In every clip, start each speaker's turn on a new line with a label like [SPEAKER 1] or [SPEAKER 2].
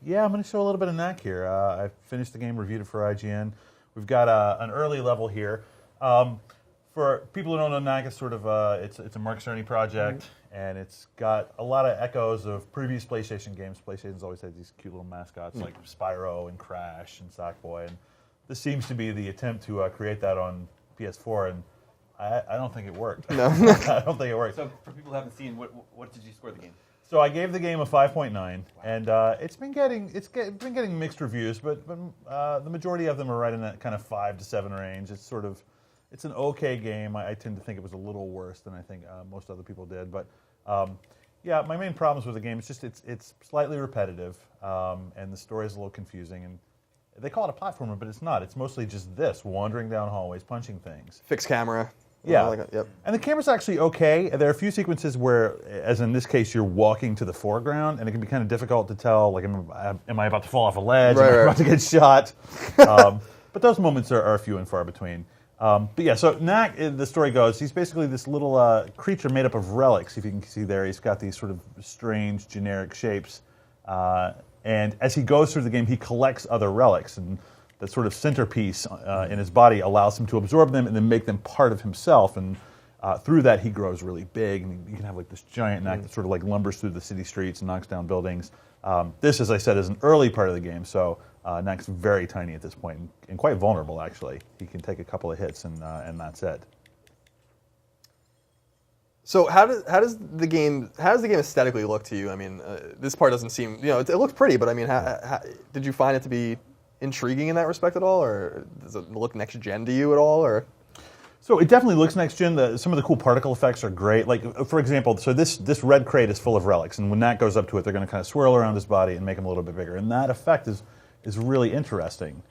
[SPEAKER 1] Yeah, I'm going to show a little bit of Knack here. I finished the game, reviewed it for IGN. We've got an early level here. For people who don't know, Knack is sort of it's a Mark Cerny project, and it's got a lot of echoes of previous PlayStation games. PlayStation's always had these cute little mascots like Spyro and Crash and Sackboy, and this seems to be the attempt to create that on PS4, and I don't think it worked.
[SPEAKER 2] No.
[SPEAKER 1] I don't think it worked.
[SPEAKER 3] So for people who haven't seen, what did you score the game?
[SPEAKER 1] So I gave the game a 5.9, and it's been getting mixed reviews, but the majority of them are right in that kind of 5 to 7 range. It's an okay game. I tend to think it was a little worse than I think most other people did, but yeah, my main problems with the game is just it's slightly repetitive, and the story is a little confusing, and they call it a platformer, but it's not. It's mostly just this wandering down hallways, punching things.
[SPEAKER 2] Fixed camera.
[SPEAKER 1] Yeah,
[SPEAKER 2] like yep.
[SPEAKER 1] And the camera's actually okay. There are a few sequences where, as in this case, you're walking to the foreground, and it can be kind of difficult to tell, like, am I about to fall off a ledge? Am I about to get shot? But those moments are few and far between. But yeah, so Knack, the story goes, he's basically this little creature made up of relics, if you can see there. He's got these sort of strange, generic shapes. And as he goes through the game, he collects other relics, and that sort of centerpiece in his body allows him to absorb them and then make them part of himself. And through that, he grows really big, and you can have like this giant Knack that sort of like lumbers through the city streets and knocks down buildings. This, as I said, is an early part of the game, so Knack's very tiny at this point and quite vulnerable, actually. He can take a couple of hits, and that's it.
[SPEAKER 2] So how does the game aesthetically look to you? I mean, this part doesn't seem, it looks pretty, but I mean, how did you find it to be intriguing in that respect at all, or does it look next gen to you at all, or?
[SPEAKER 1] So it definitely looks next gen. Some of the cool particle effects are great. Like, for example, so this red crate is full of relics, and when Knack goes up to it, they're going to kind of swirl around his body and make him a little bit bigger, and that effect is really interesting.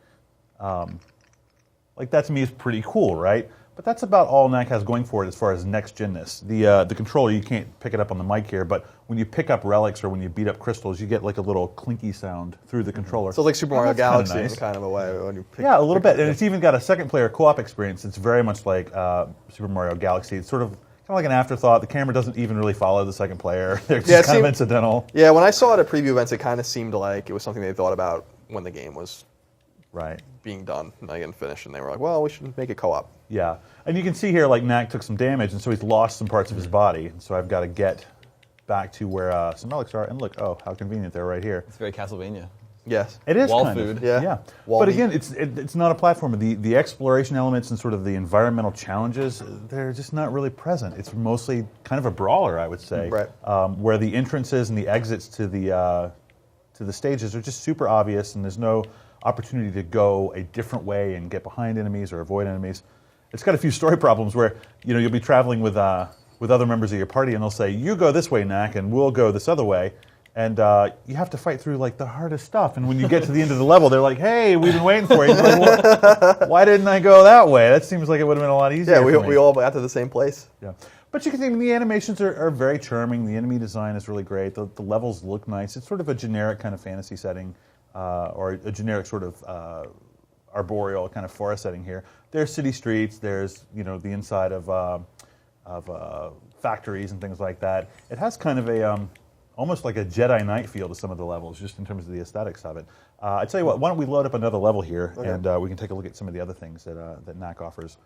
[SPEAKER 1] Like, that to me is pretty cool, right? But that's about all Knack has going for it as far as next genness. The controller, you can't pick it up on the mic here, but when you pick up relics or when you beat up crystals, you get like a little clinky sound through the controller.
[SPEAKER 2] So it's like Super Mario Galaxy
[SPEAKER 1] nice.
[SPEAKER 2] in kind of a way. When you
[SPEAKER 1] a little bit. And it's even got a second-player co-op experience. It's very much like Super Mario Galaxy. It's sort of kind of like an afterthought. The camera doesn't even really follow the second player. They're just kind of incidental.
[SPEAKER 2] Yeah, when I saw it at preview events, it kind of seemed like it was something they thought about when the game was being done, like, and finished, and they were like, well, we should make it co-op.
[SPEAKER 1] Yeah, and you can see here, like, Knack took some damage, and so he's lost some parts of his body, and so I've got to get back to where some relics are, and look, oh, how convenient, they're right here.
[SPEAKER 3] It's very Castlevania.
[SPEAKER 2] Yes.
[SPEAKER 1] It is
[SPEAKER 3] Wall
[SPEAKER 1] kind
[SPEAKER 3] food.
[SPEAKER 1] of.
[SPEAKER 2] Yeah.
[SPEAKER 1] But again, it's not a platformer. The exploration elements and sort of the environmental challenges, they're just not really present. It's mostly kind of a brawler, I would say, where the entrances and the exits to the stages are just super obvious, and there's no opportunity to go a different way and get behind enemies or avoid enemies. It's got a few story problems where you'll be traveling with other members of your party, and they'll say, "You go this way, Knack, and we'll go this other way." And you have to fight through like the hardest stuff. And when you get to the end of the level, they're like, "Hey, we've been waiting for you." You're like, well, why didn't I go that way? That seems like it would have been a lot easier.
[SPEAKER 2] Yeah, we all got to the same place.
[SPEAKER 1] Yeah, but you can see the animations are very charming. The enemy design is really great. The levels look nice. It's sort of a generic kind of fantasy setting, or a generic sort of arboreal kind of forest setting here. There's city streets. There's the inside of factories and things like that. It has kind of a almost like a Jedi Knight feel to some of the levels, just in terms of the aesthetics of it. I tell you what, why don't we load up another level here, and we can take a look at some of the other things that Knack offers.